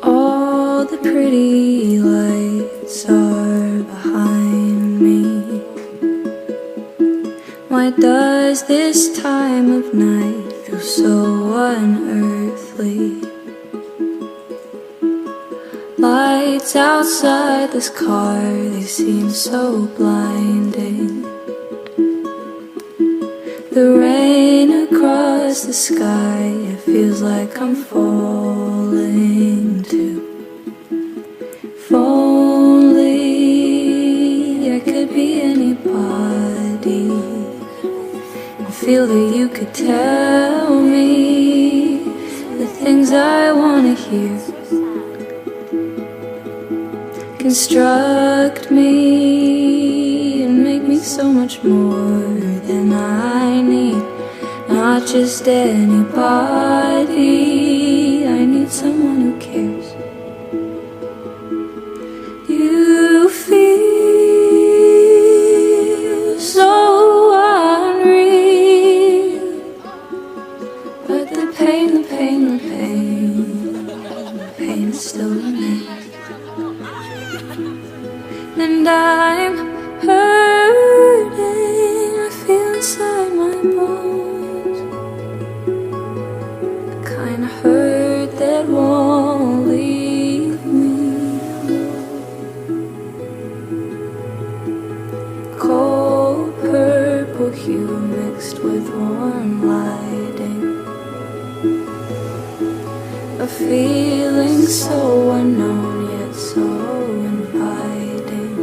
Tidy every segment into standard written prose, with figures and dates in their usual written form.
All the pretty lights are behind me. Why does this time of night feel so unearthly? Lights outside this car, they seem so blinding. The rain across the sky, it feels like I'm falling too. If only I could be anybody, I feel that you could tell me the things I want to hear. Construct me and make me so much more than I need. Not just anybody, I need someone who cares. You feel so unreal, but the pain still remains. And I'm hurting, I feel inside my bones, the kind of hurt that won't leave me alone. Cold purple hue mixed with warm lighting, a feeling so unknown yet so inviting.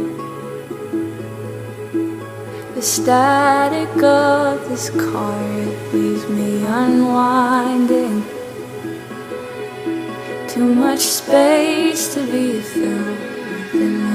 The static of this car, it leaves me unwinding. Too much space to be filled within the